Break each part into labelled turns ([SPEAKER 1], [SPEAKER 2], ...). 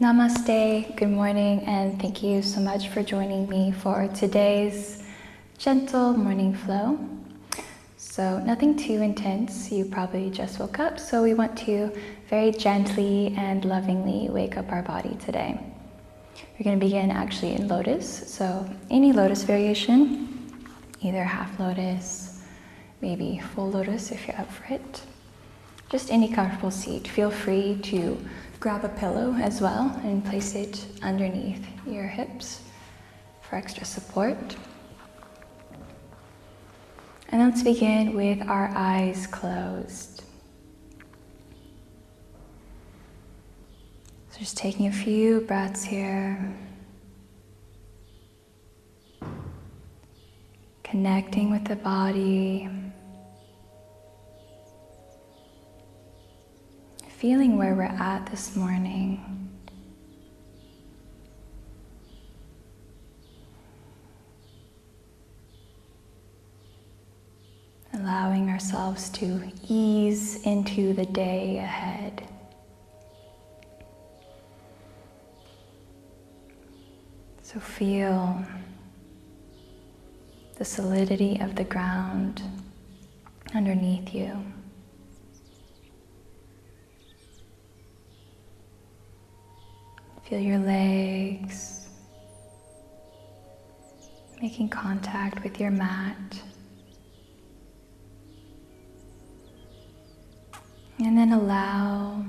[SPEAKER 1] Namaste, good morning, and thank you so much for joining me for today's gentle morning flow. So nothing too intense, you probably just woke up, so we want to very gently and lovingly wake up our body today. We're going to begin actually in lotus, so any lotus variation, either half lotus, maybe full lotus if you're up for it. Just any comfortable seat. Feel free to grab a pillow as well and place it underneath your hips for extra support. And let's begin with our eyes closed. So just taking a few breaths here. Connecting with the body. Feeling where we're at this morning. Allowing ourselves to ease into the day ahead. So feel the solidity of the ground underneath you. Feel your legs making contact with your mat. And then allow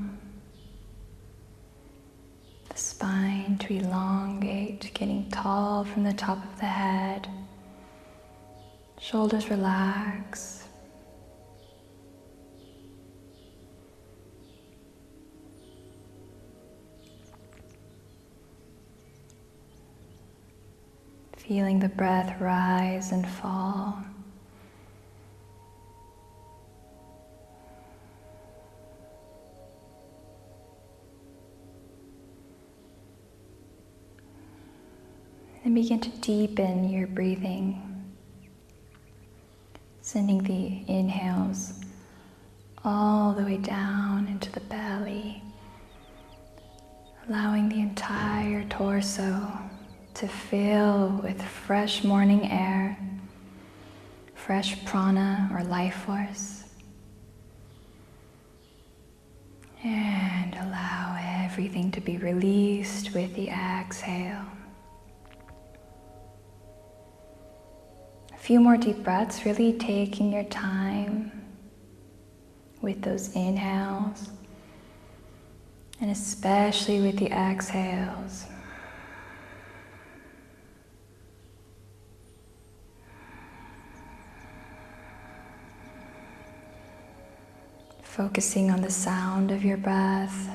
[SPEAKER 1] the spine to elongate, getting tall from the top of the head. Shoulders relax. Feeling the breath rise and fall. And begin to deepen your breathing, sending the inhales all the way down into the belly, allowing the entire torso to fill with fresh morning air, fresh prana or life force. And allow everything to be released with the exhale. A few more deep breaths, really taking your time with those inhales, and especially with the exhales. Focusing on the sound of your breath,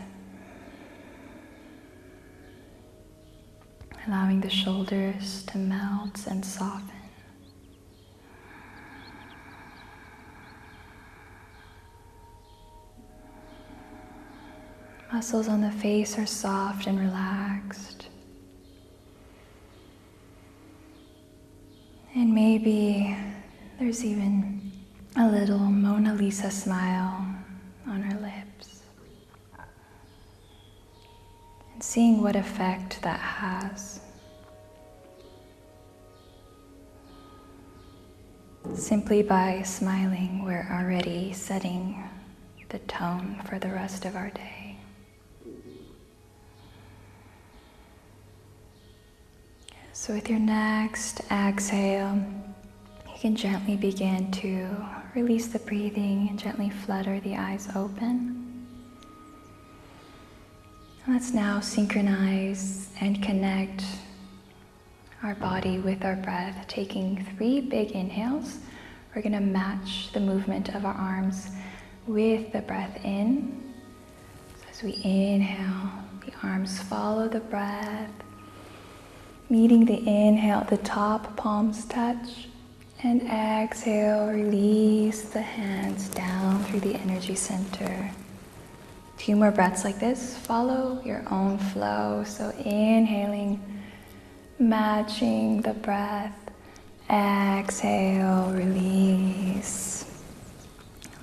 [SPEAKER 1] allowing the shoulders to melt and soften. Muscles on the face are soft and relaxed. And maybe there's even a little Mona Lisa smile on our lips. And seeing what effect that has. Simply by smiling, we're already setting the tone for the rest of our day. So with your next exhale, you can gently begin to release the breathing and gently flutter the eyes open. Let's now synchronize and connect our body with our breath, taking 3 big inhales. We're going to match the movement of our arms with the breath in. So as we inhale, the arms follow the breath. Meeting the inhale at the top, palms touch, and exhale, release the hands down through the energy center. 2 more breaths like this, follow your own flow. So inhaling, matching the breath, exhale, release.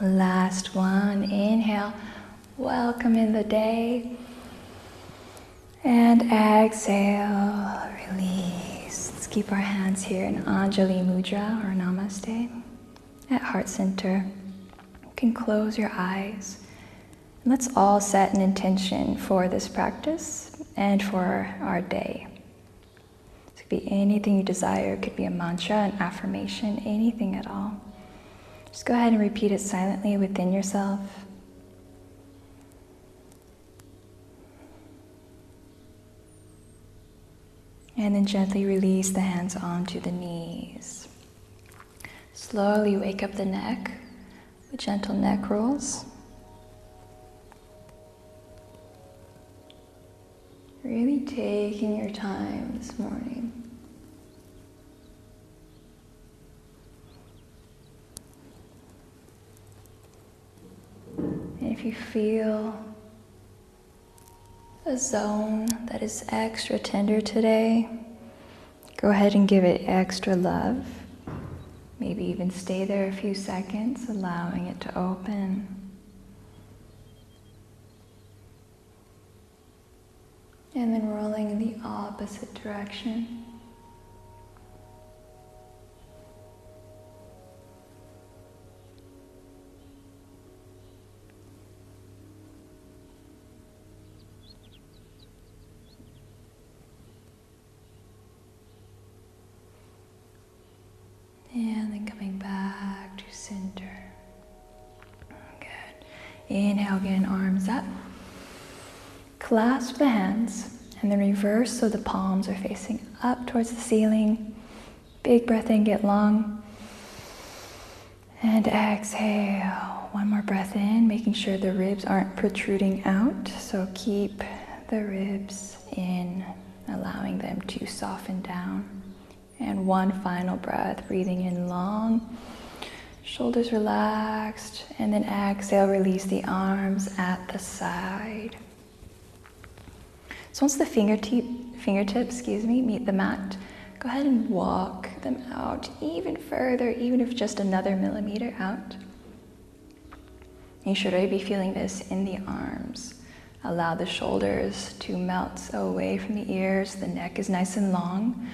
[SPEAKER 1] Last one, inhale, welcome in the day. And exhale, release. Let's keep our hands here in Anjali Mudra or Namaste at heart center. You can close your eyes. And let's all set an intention for this practice and for our day. This could be anything you desire. It could be a mantra, an affirmation, anything at all. Just go ahead and repeat it silently within yourself. And then gently release the hands onto the knees. Slowly wake up the neck with gentle neck rolls. Really taking your time this morning. And if you feel a zone that is extra tender today, go ahead and give it extra love. Maybe even stay there a few seconds, allowing it to open. And then rolling in the opposite direction. And then coming back to center. Good. Inhale again, arms up. Clasp the hands and then reverse so the palms are facing up towards the ceiling. Big breath in, get long. And exhale. One more breath in, making sure the ribs aren't protruding out. So keep the ribs in, allowing them to soften down. And one final breath, breathing in long, shoulders relaxed, and then exhale, release the arms at the side. So once the fingertips meet the mat, go ahead and walk them out even further, even if just another millimeter out. You should already be feeling this in the arms. Allow the shoulders to melt away from the ears. The neck is nice and long,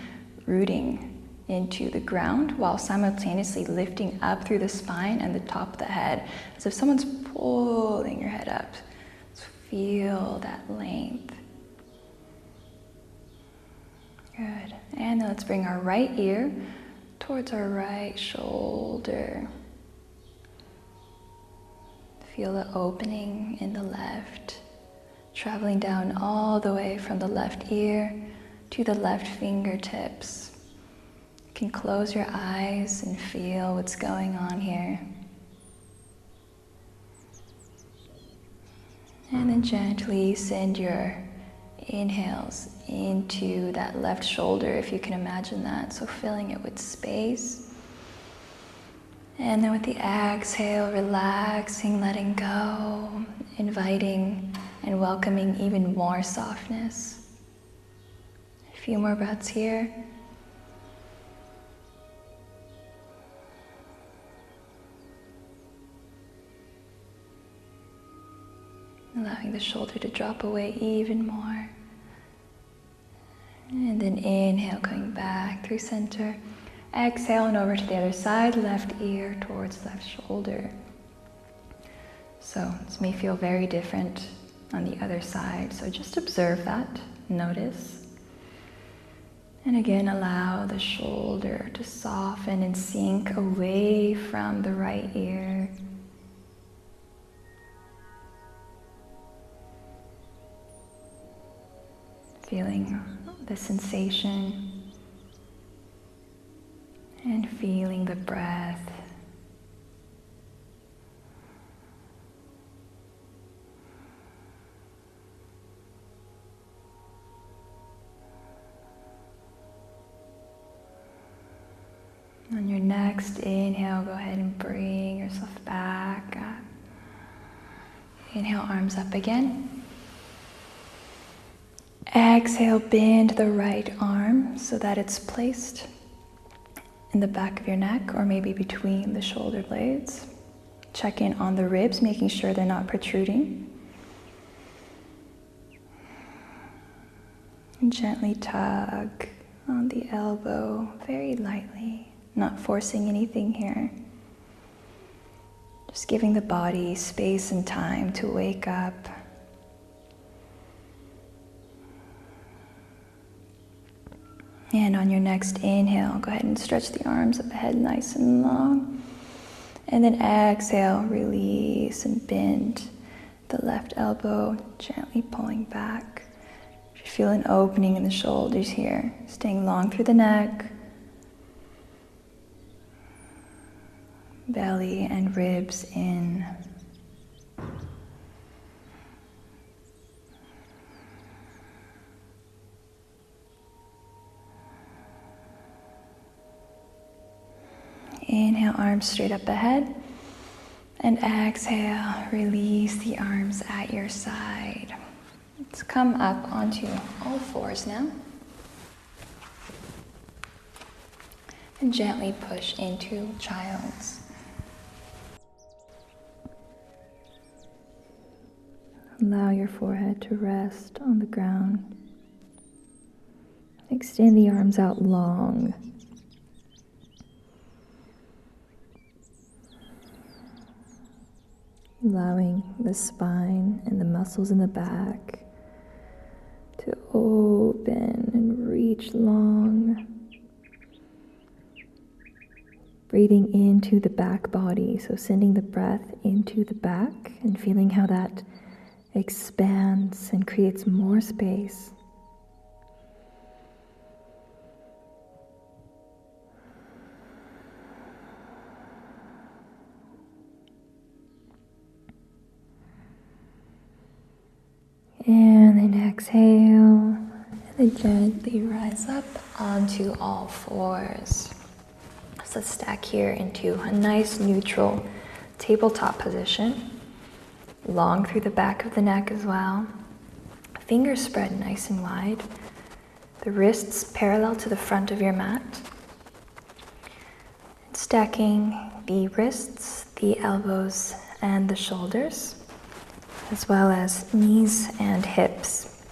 [SPEAKER 1] rooting into the ground while simultaneously lifting up through the spine and the top of the head, as if someone's pulling your head up. So feel that length. Good. And then let's bring our right ear towards our right shoulder. Feel the opening in the left, traveling down all the way from the left ear to the left fingertips. You can close your eyes and feel what's going on here. And then gently send your inhales into that left shoulder, if you can imagine that. So filling it with space. And then with the exhale, relaxing, letting go, inviting and welcoming even more softness. A few more breaths here. Allowing the shoulder to drop away even more. And then inhale, coming back through center. Exhale and over to the other side, left ear towards left shoulder. So this may feel very different on the other side. So just observe that, notice. And again, allow the shoulder to soften and sink away from the right ear. Feeling the sensation and feeling the breath. On your next inhale, go ahead and bring yourself back up. Inhale, arms up again. Exhale, bend the right arm so that it's placed in the back of your neck or maybe between the shoulder blades. Check in on the ribs, making sure they're not protruding. And gently tug on the elbow very lightly, not forcing anything here. Just giving the body space and time to wake up. And on your next inhale, go ahead and stretch the arms up ahead nice and long. And then exhale, release and bend the left elbow, gently pulling back. You feel an opening in the shoulders here, staying long through the neck. Belly and ribs in. Inhale, arms straight up ahead. And exhale, release the arms at your side. Let's come up onto all fours now. And gently push into child's. Allow your forehead to rest on the ground. Extend the arms out long. Allowing the spine and the muscles in the back to open and reach long. Breathing into the back body, so sending the breath into the back and feeling how that expands and creates more space. And then exhale, and then gently rise up onto all fours. So let's stack here into a nice neutral tabletop position. Long through the back of the neck as well. Fingers spread nice and wide. The wrists parallel to the front of your mat. Stacking the wrists, the elbows, and the shoulders, as well as knees and hips.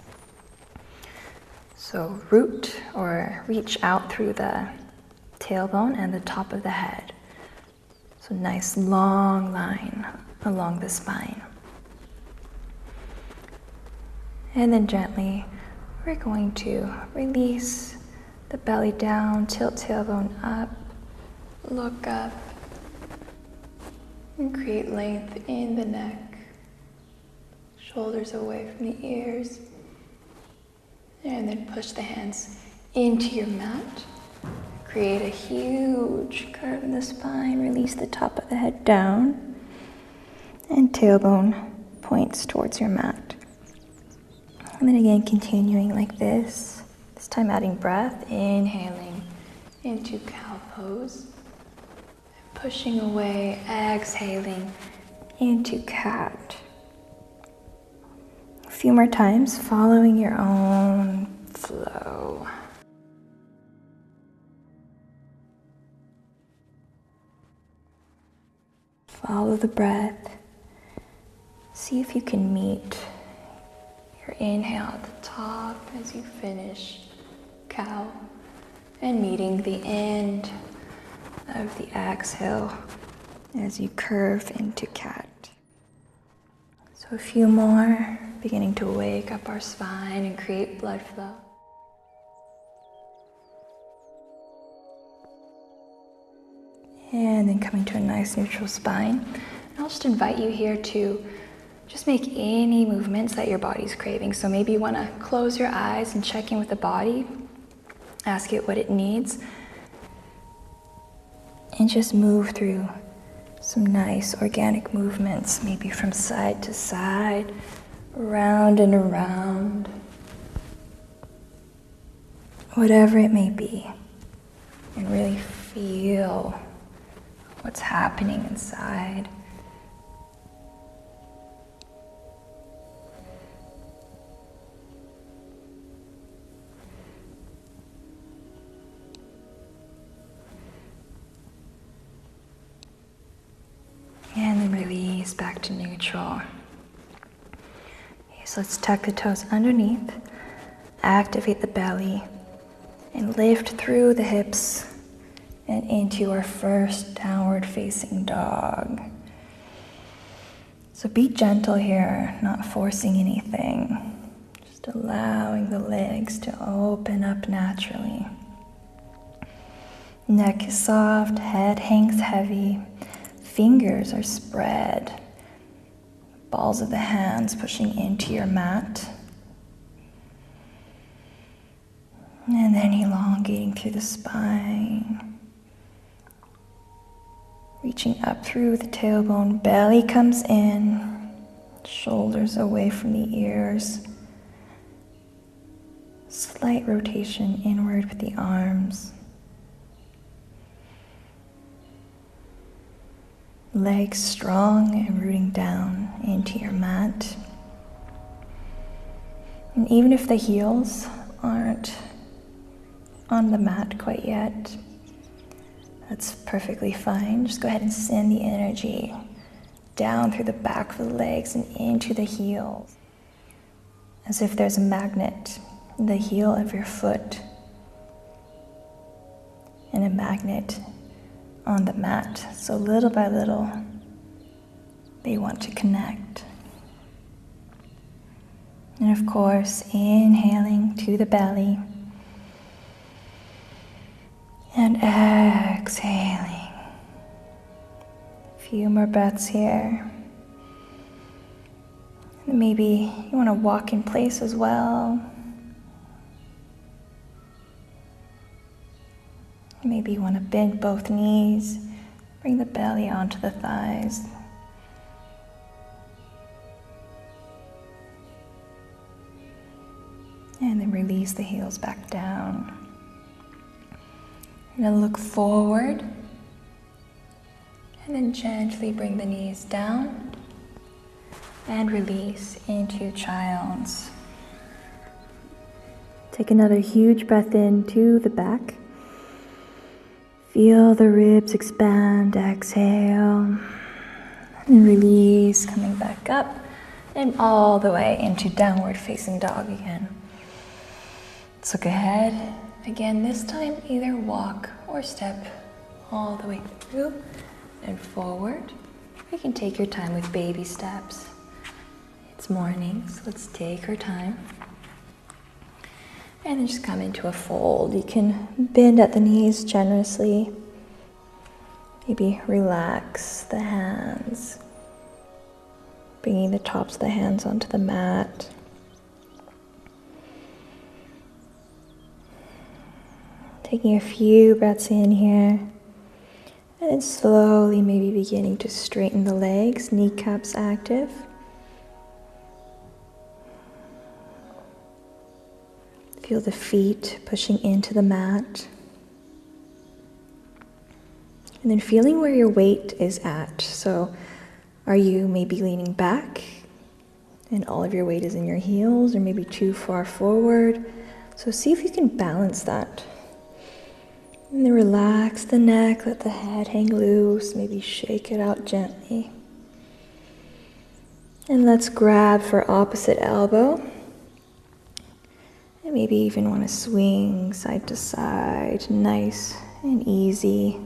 [SPEAKER 1] So root or reach out through the tailbone and the top of the head. So nice long line along the spine. And then gently, we're going to release the belly down, tilt tailbone up, look up, and create length in the neck. Shoulders away from the ears. And then push the hands into your mat. Create a huge curve in the spine. Release the top of the head down. And tailbone points towards your mat. And then again, continuing like this. This time adding breath, inhaling into cow pose. Pushing away, exhaling into cat. A few more times, following your own flow. Follow the breath. See if you can meet your inhale at the top as you finish cow, and meeting the end of the exhale as you curve into cat. So a few more, beginning to wake up our spine and create blood flow. And then coming to a nice neutral spine. And I'll just invite you here to just make any movements that your body's craving. So maybe you want to close your eyes and check in with the body, ask it what it needs, and just move through some nice organic movements, maybe from side to side, around and around, whatever it may be, and really feel what's happening inside. And then release back to neutral. Okay, so let's tuck the toes underneath. activate the belly and lift through the hips and into our first downward facing dog. So be gentle here, not forcing anything, just allowing the legs to open up naturally. Neck is soft, head hangs heavy, fingers are spread, balls of the hands pushing into your mat. And then elongating through the spine. Reaching up through the tailbone, belly comes in, shoulders away from the ears. Slight rotation inward with the arms. Legs strong and rooting down into your mat. And even if the heels aren't on the mat quite yet, that's perfectly fine. Just go ahead and send the energy down through the back of the legs and into the heels, as if there's a magnet in the heel of your foot and a magnet on the mat. So little by little, they want to connect. And of course, inhaling to the belly and exhaling. A few more breaths here. And maybe you want to walk in place as well. Maybe you want to bend both knees, bring the belly onto the thighs. And then release the heels back down. You're going to look forward and then gently bring the knees down and release into child's. Take another huge breath in to the back. Feel the ribs expand, exhale, and release, coming back up and all the way into downward facing dog again. Let's look ahead. Again, this time either walk or step all the way through and forward. You can take your time with baby steps. It's morning, so let's take our time. And then just come into a fold. You can bend at the knees generously. Maybe relax the hands, bringing the tops of the hands onto the mat. Taking a few breaths in here. And then slowly maybe beginning to straighten the legs, kneecaps active. Feel the feet pushing into the mat. And then feeling where your weight is at. So are you maybe leaning back and all of your weight is in your heels, or maybe too far forward? So see if you can balance that. And then relax the neck, let the head hang loose, maybe shake it out gently. And let's grab for opposite elbow. And maybe even want to swing side to side, nice and easy.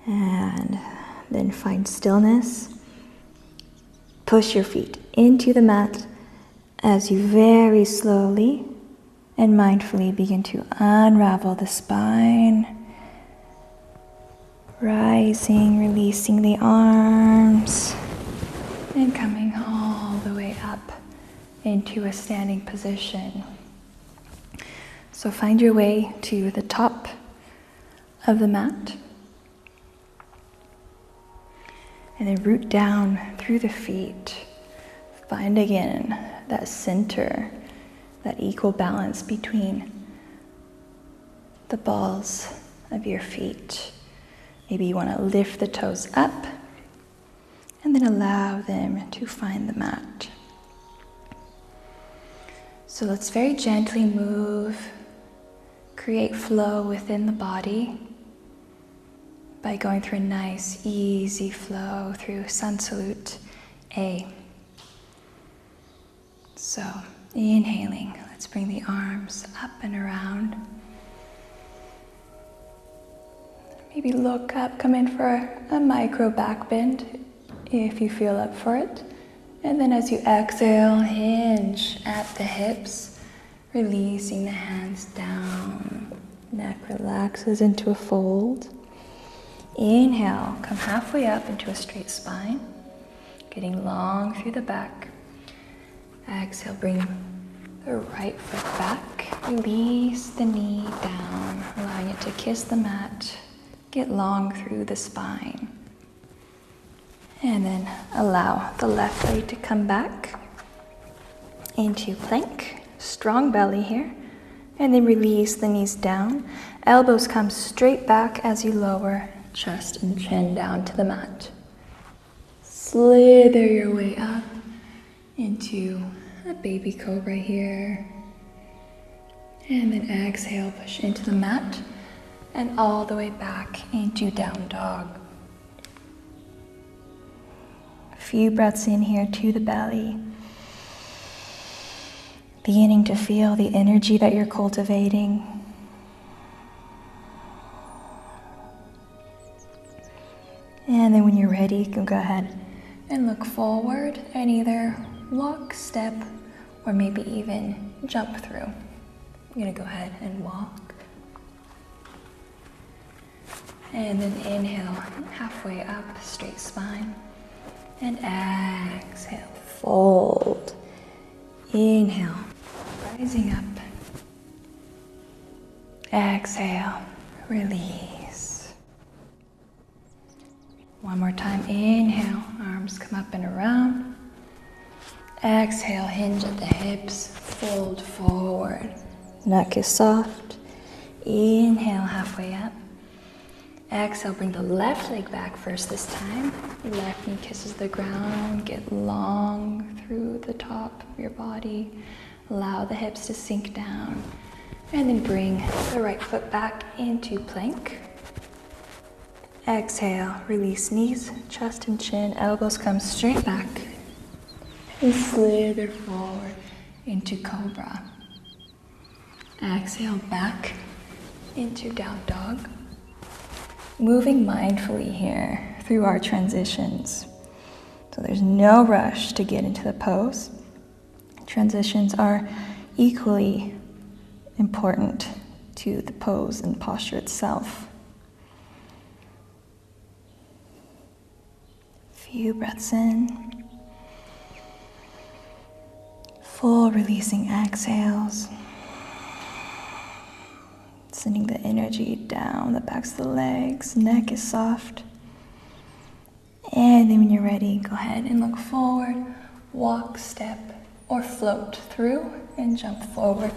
[SPEAKER 1] And then find stillness. Push your feet into the mat as you very slowly and mindfully begin to unravel the spine. Rising, releasing the arms. And coming all the way up into a standing position. So find your way to the top of the mat. And then root down through the feet. Find again that center, that equal balance between the balls of your feet. Maybe you want to lift the toes up and then allow them to find the mat. So let's very gently move, create flow within the body by going through a nice, easy flow through Sun Salute A. So, inhaling, let's bring the arms up and around. Maybe look up, come in for a micro back bend if you feel up for it. And then as you exhale, hinge at the hips, releasing the hands down. Neck relaxes into a fold. Inhale, come halfway up into a straight spine, getting long through the back. Exhale, bring the right foot back, release the knee down, allowing it to kiss the mat, get long through the spine. And then allow the left leg to come back into plank, strong belly here, and then release the knees down. Elbows come straight back as you lower chest and chin down to the mat. Slither your way up into a baby cobra here. And then exhale, push into the mat and all the way back into down dog. A few breaths in here to the belly. Beginning to feel the energy that you're cultivating. And then when you're ready, you can go ahead and look forward and either walk, step, or maybe even jump through. I'm gonna go ahead and walk. And then inhale, halfway up, straight spine. And exhale, fold. Inhale, rising up. Exhale, release. One more time, inhale, arms come up and around. Exhale, hinge at the hips, fold forward. Neck is soft. Inhale, halfway up. Exhale, bring the left leg back first this time. Left knee kisses the ground, get long through the top of your body. Allow the hips to sink down. And then bring the right foot back into plank. Exhale, release knees, chest and chin, elbows come straight back. And slither forward into cobra. Exhale, back into down dog. Moving mindfully here through our transitions. So there's no rush to get into the pose. Transitions are equally important to the pose and posture itself. Few breaths in. Full releasing exhales. Sending the energy down the backs of the legs, neck is soft. And then when you're ready, go ahead and look forward, walk, step, or float through and jump forward.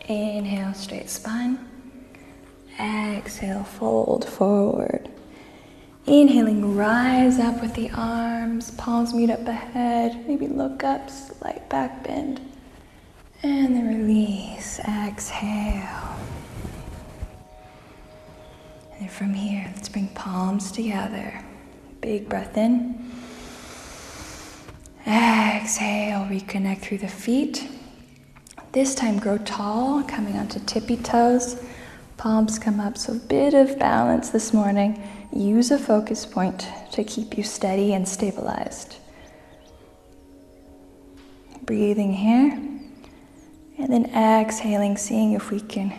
[SPEAKER 1] Inhale, straight spine. Exhale, fold forward. Inhaling, rise up with the arms, palms meet up ahead, maybe look up, slight back bend. And then release, exhale. And then from here, let's bring palms together. Big breath in. Exhale, reconnect through the feet. This time grow tall, coming onto tippy toes. Palms come up, so a bit of balance this morning. Use a focus point to keep you steady and stabilized. Breathing here. And then exhaling, seeing if we can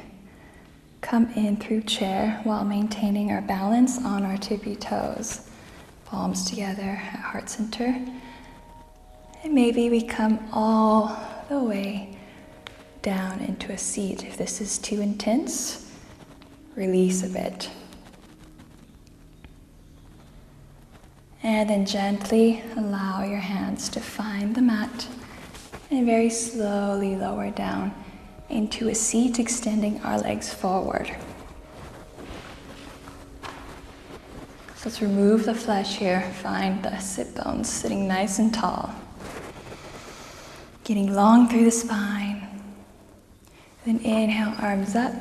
[SPEAKER 1] come in through chair while maintaining our balance on our tippy toes. Palms together at heart center. And maybe we come all the way down into a seat. If this is too intense, release a bit. And then gently allow your hands to find the mat. And very slowly lower down into a seat, extending our legs forward. So let's remove the flesh here. Find the sit bones sitting nice and tall. Getting long through the spine. Then inhale, arms up.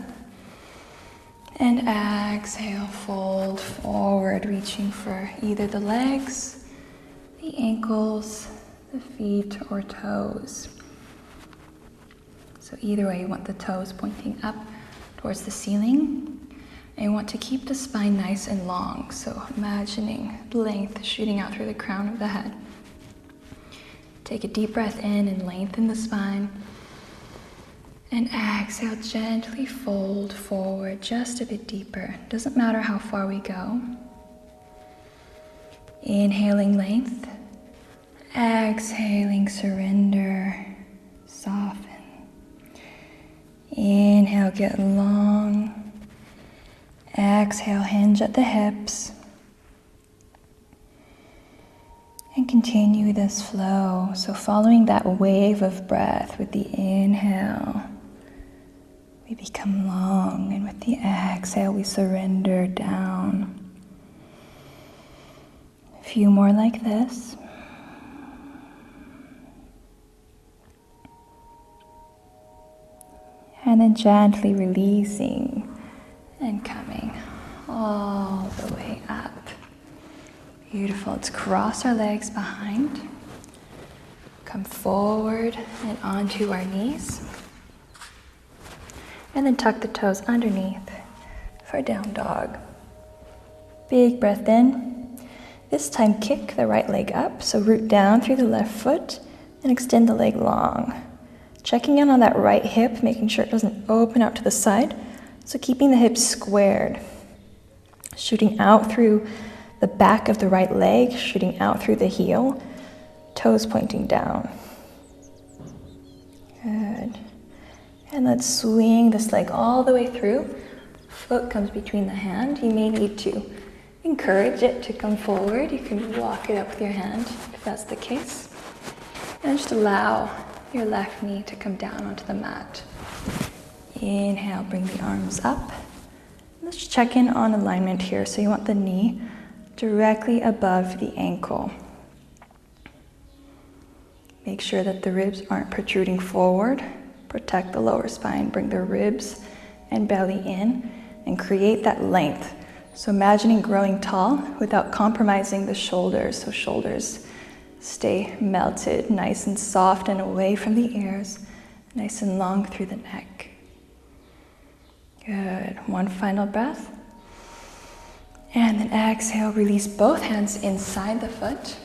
[SPEAKER 1] And exhale, fold forward, reaching for either the legs, the ankles, the feet or toes. So either way, you want the toes pointing up towards the ceiling. And you want to keep the spine nice and long. So imagining length shooting out through the crown of the head. Take a deep breath in and lengthen the spine. And exhale, gently fold forward just a bit deeper. Doesn't matter how far we go. Inhaling length. Exhaling surrender, soften. Inhale, get long. Exhale, hinge at the hips. And continue this flow. So following that wave of breath with the inhale, we become long, and with the exhale, we surrender down. A few more like this. And then gently releasing and coming all the way up. Beautiful. Let's cross our legs behind. Come forward and onto our knees. And then tuck the toes underneath for down dog. Big breath in. This time kick the right leg up, so root down through the left foot and extend the leg long. Checking in on that right hip, making sure it doesn't open out to the side. So keeping the hips squared. Shooting out through the back of the right leg, shooting out through the heel. Toes pointing down. Good. And let's swing this leg all the way through. Foot comes between the hand. You may need to encourage it to come forward. You can walk it up with your hand if that's the case. And just allow your left knee to come down onto the mat. Inhale, bring the arms up. Let's check in on alignment here. So you want the knee directly above the ankle. Make sure that the ribs aren't protruding forward. Protect the lower spine. Bring the ribs and belly in and create that length. So imagining growing tall without compromising the shoulders. So shoulders stay melted, nice and soft and away from the ears, nice and long through the neck. Good. One final breath. And then exhale, release both hands inside the foot.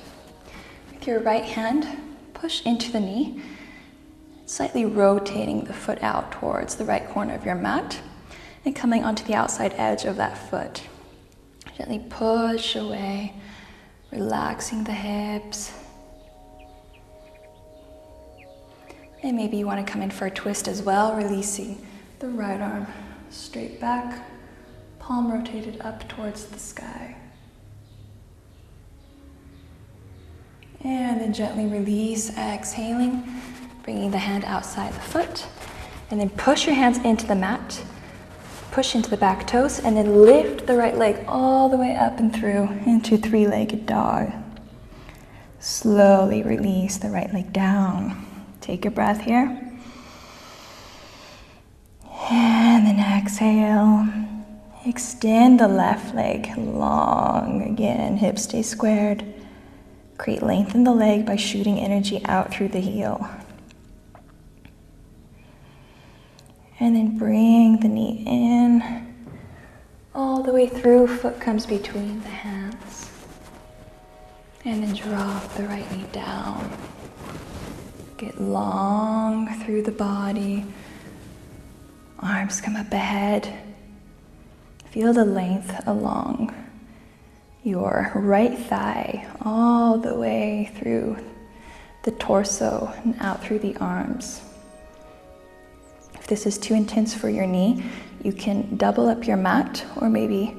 [SPEAKER 1] With your right hand, push into the knee, slightly rotating the foot out towards the right corner of your mat and coming onto the outside edge of that foot. Gently push away, relaxing the hips. And maybe you want to come in for a twist as well, releasing the right arm straight back, palm rotated up towards the sky. And then gently release, exhaling, bringing the hand outside the foot. And then push your hands into the mat, push into the back toes, and then lift the right leg all the way up and through into three-legged dog. Slowly release the right leg down. Take a breath here. And then exhale. Extend the left leg long. Again, hips stay squared. Create length in the leg by shooting energy out through the heel. And then bring the knee in. All the way through, foot comes between the hands. And then drop the right knee down. Get long through the body. Arms come up ahead. Feel the length along your right thigh, all the way through the torso and out through the arms. If this is too intense for your knee, you can double up your mat or maybe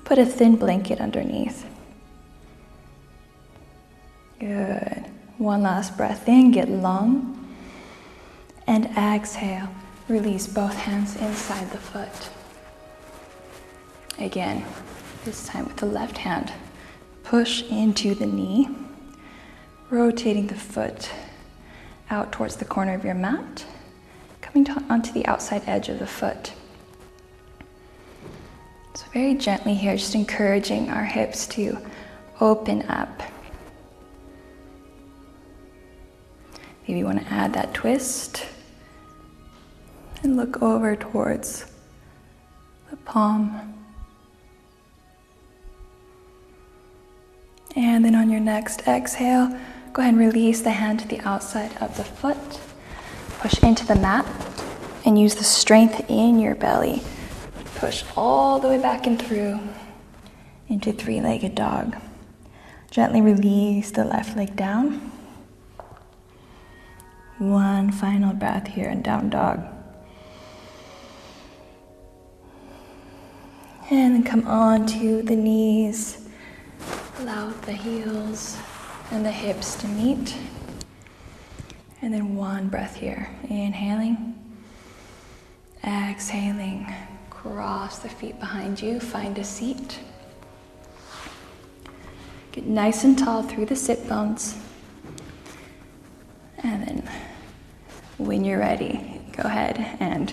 [SPEAKER 1] put a thin blanket underneath. Good. One last breath in, get long. And exhale, release both hands inside the foot. Again, this time with the left hand, push into the knee, rotating the foot out towards the corner of your mat, coming onto the outside edge of the foot. So very gently here, just encouraging our hips to open up. Maybe you want to add that twist and look over towards the palm. And then on your next exhale, go ahead and release the hand to the outside of the foot. Push into the mat and use the strength in your belly. Push all the way back and through into three-legged dog. Gently release the left leg down. One final breath here in down dog. And then come on to the knees. Allow the heels and the hips to meet. And then one breath here. Inhaling. Exhaling. Cross the feet behind you. Find a seat. Get nice and tall through the sit bones. And then when you're ready, go ahead and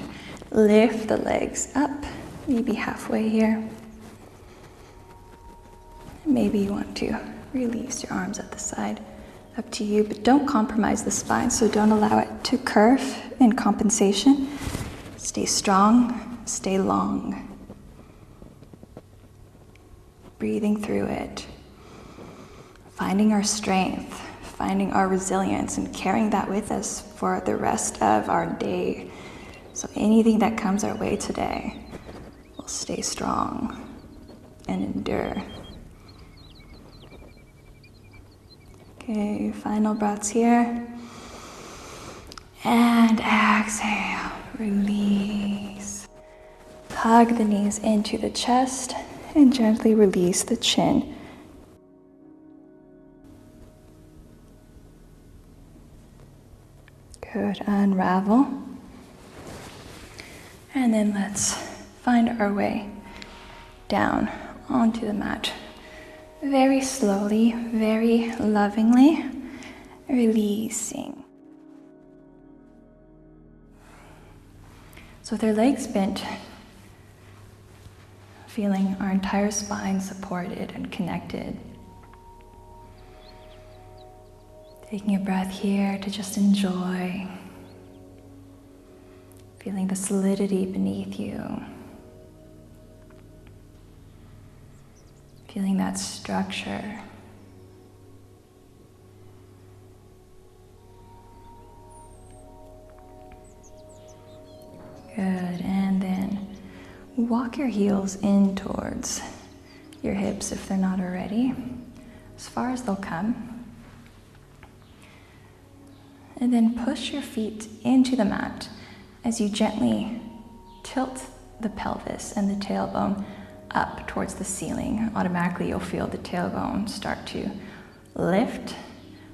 [SPEAKER 1] lift the legs up, maybe halfway here. Maybe you want to release your arms at the side, up to you, but don't compromise the spine, so don't allow it to curve in compensation. Stay strong, stay long. Breathing through it. Finding our strength, finding our resilience, and carrying that with us for the rest of our day. So anything that comes our way today, we'll stay strong and endure. Okay, final breaths here. And exhale, release. Hug the knees into the chest and gently release the chin. Good, unravel. And then let's find our way down onto the mat. Very slowly, very lovingly, releasing. So with our legs bent, feeling our entire spine supported and connected. Taking a breath here to just enjoy, feeling the solidity beneath you, feeling that structure. Good, and then walk your heels in towards your hips if they're not already, as far as they'll come. And then push your feet into the mat as you gently tilt the pelvis and the tailbone up towards the ceiling. Automatically you'll feel the tailbone start to lift.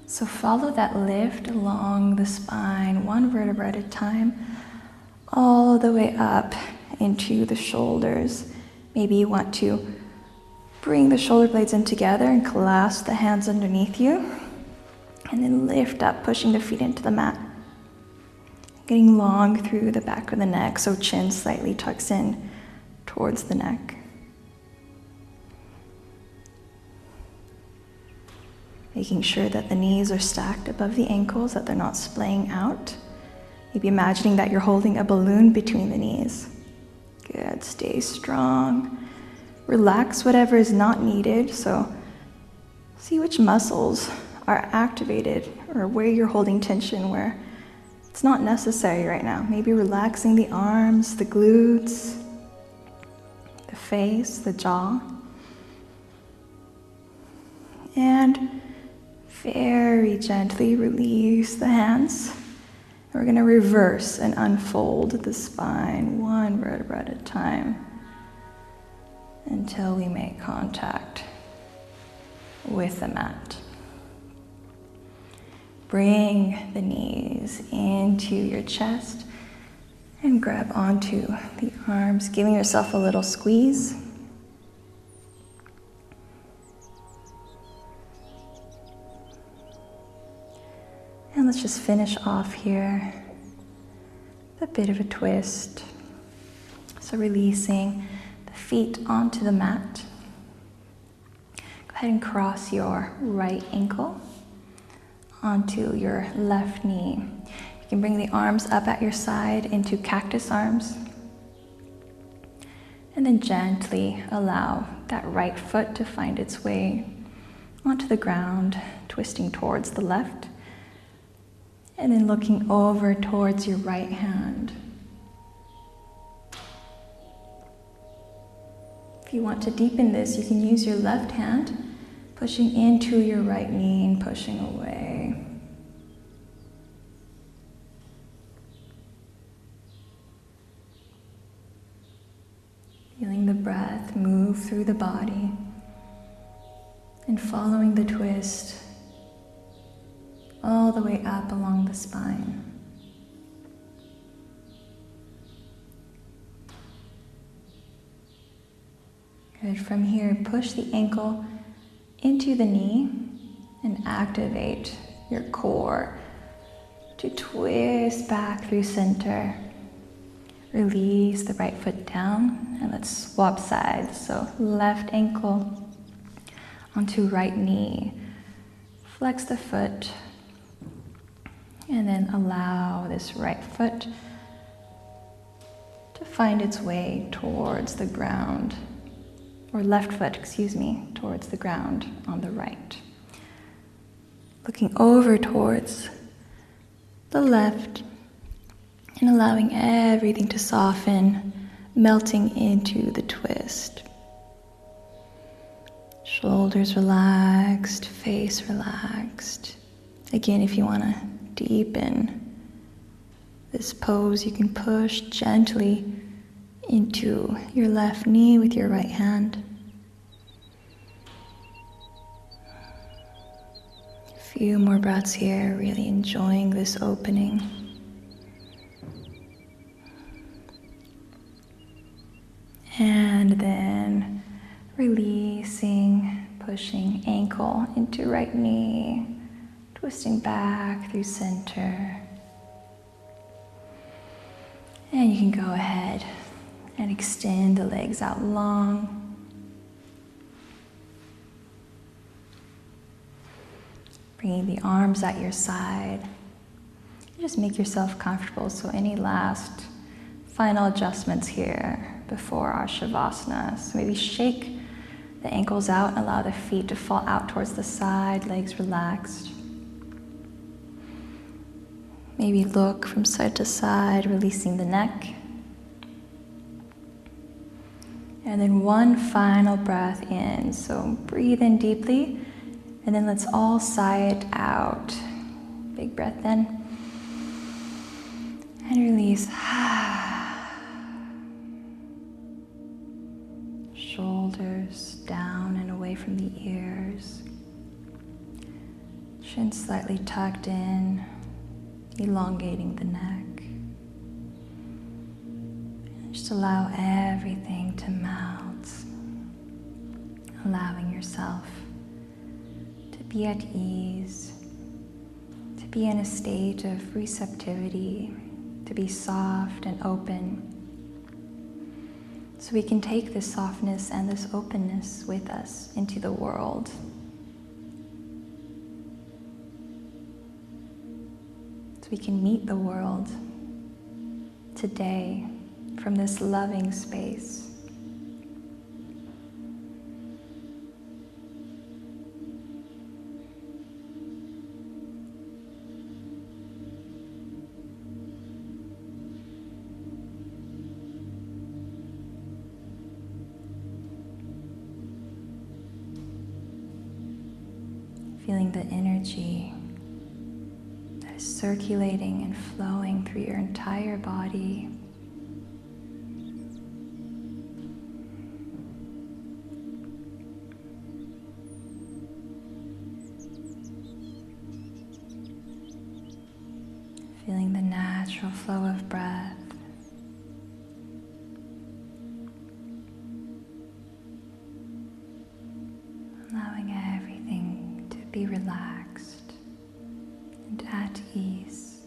[SPEAKER 1] So follow that lift along the spine, one vertebra at a time, all the way up into the shoulders. Maybe you want to bring the shoulder blades in together and clasp the hands underneath you. And then lift up, pushing the feet into the mat. Getting long through the back of the neck, so chin slightly tucks in towards the neck. Making sure that the knees are stacked above the ankles, that they're not splaying out. Maybe imagining that you're holding a balloon between the knees. Good, stay strong. Relax whatever is not needed, so see which muscles are activated or where you're holding tension where it's not necessary right now. Maybe relaxing the arms, the glutes, the face, the jaw. And very gently release the hands. We're going to reverse and unfold the spine one vertebra at a time until we make contact with the mat. Bring the knees into your chest and grab onto the arms, giving yourself a little squeeze. And let's just finish off here with a bit of a twist. So releasing the feet onto the mat. Go ahead and cross your right ankle onto your left knee. You can bring the arms up at your side into cactus arms. And then gently allow that right foot to find its way onto the ground, twisting towards the left. And then looking over towards your right hand. If you want to deepen this, you can use your left hand, pushing into your right knee and pushing away. Feeling the breath move through the body and following the twist all the way up along the spine. Good. From here, push the ankle into the knee and activate your core to twist back through center. Release the right foot down and let's swap sides. So left ankle onto right knee. Flex the foot and then allow this right foot to find its way towards the ground, or left foot, towards the ground on the right. Looking over towards the left and allowing everything to soften, melting into the twist. Shoulders relaxed, face relaxed. Again, if you want to deepen this pose, you can push gently into your left knee with your right hand. A few more breaths here, really enjoying this opening. And then releasing, pushing ankle into right knee, twisting back through center. And you can go ahead and extend the legs out long. Bringing the arms at your side. Just make yourself comfortable. So any last final adjustments here before our Savasana. So maybe shake the ankles out and allow the feet to fall out towards the side, legs relaxed. Maybe look from side to side, releasing the neck. And then one final breath in. So breathe in deeply, and then let's all sigh it out. Big breath in. And release. Shoulders down and away from the ears. Chin slightly tucked in, elongating the neck. Just allow everything to melt. Allowing yourself to be at ease, to be in a state of receptivity, to be soft and open. So we can take this softness and this openness with us into the world. So we can meet the world today from this loving space. Feeling the energy that is circulating and flowing through your entire body. Feeling the natural flow of breath. Allowing everything to be relaxed and at ease.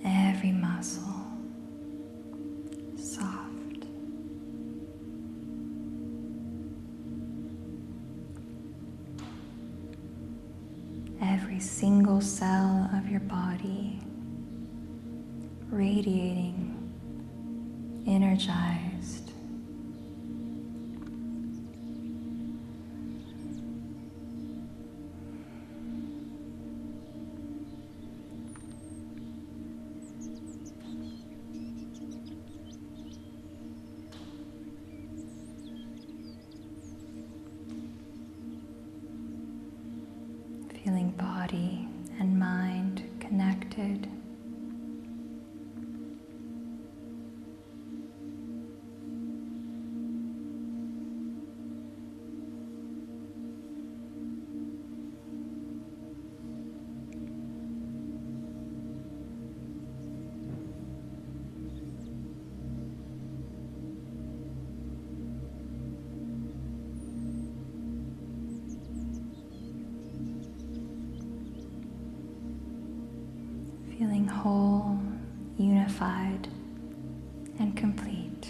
[SPEAKER 1] Every muscle soft. every single cell of your body, radiating, energized. Feeling body and mind connected. Feeling whole, unified, and complete.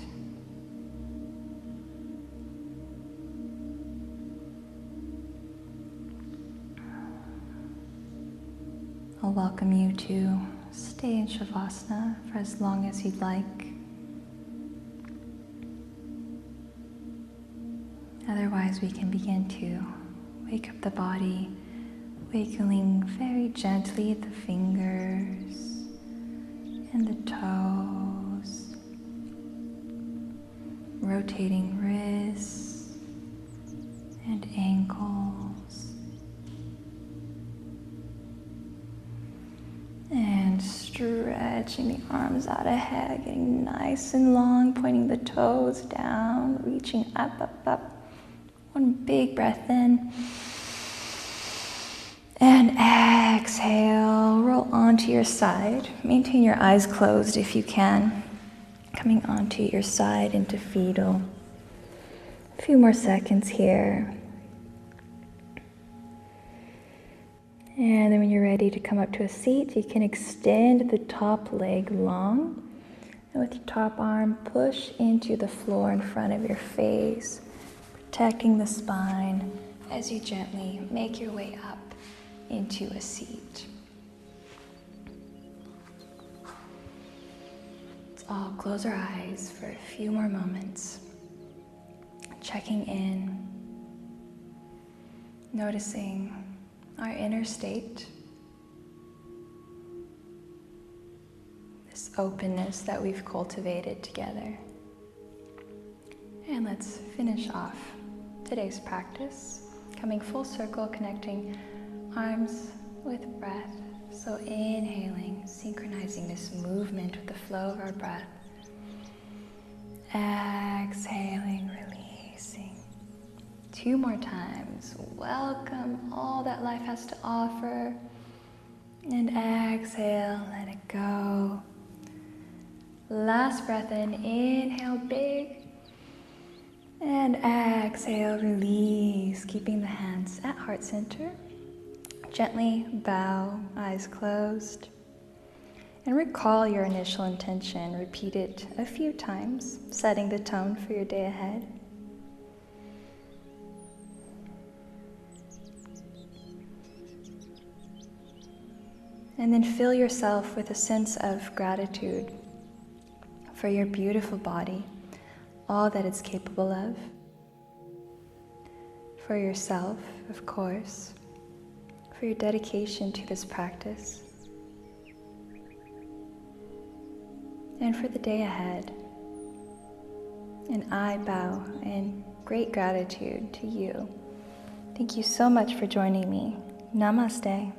[SPEAKER 1] I'll welcome you to stay in Savasana for as long as you'd like. Otherwise, we can begin to wake up the body, wiggling very gently at the fingers and the toes, rotating wrists and ankles, and stretching the arms out ahead, getting nice and long, pointing the toes down, reaching up, up, up. One big breath in. And exhale, roll onto your side. Maintain your eyes closed if you can. Coming onto your side into fetal. A few more seconds here. And then when you're ready to come up to a seat, you can extend the top leg long. And with your top arm, push into the floor in front of your face, protecting the spine as you gently make your way up into a seat. Let's all close our eyes for a few more moments, checking in, noticing our inner state, this openness that we've cultivated together. And let's finish off today's practice, coming full circle, connecting arms with breath. So inhaling, synchronizing this movement with the flow of our breath. Exhaling, releasing. 2 more times. Welcome all that life has to offer. And exhale, let it go. Last breath in, inhale big. And exhale, release, keeping the hands at heart center. Gently bow, eyes closed. And recall your initial intention. Repeat it a few times, setting the tone for your day ahead. And then fill yourself with a sense of gratitude for your beautiful body, all that it's capable of. For yourself, of course, for your dedication to this practice, and for the day ahead. And I bow in great gratitude to you. Thank you so much for joining me. Namaste.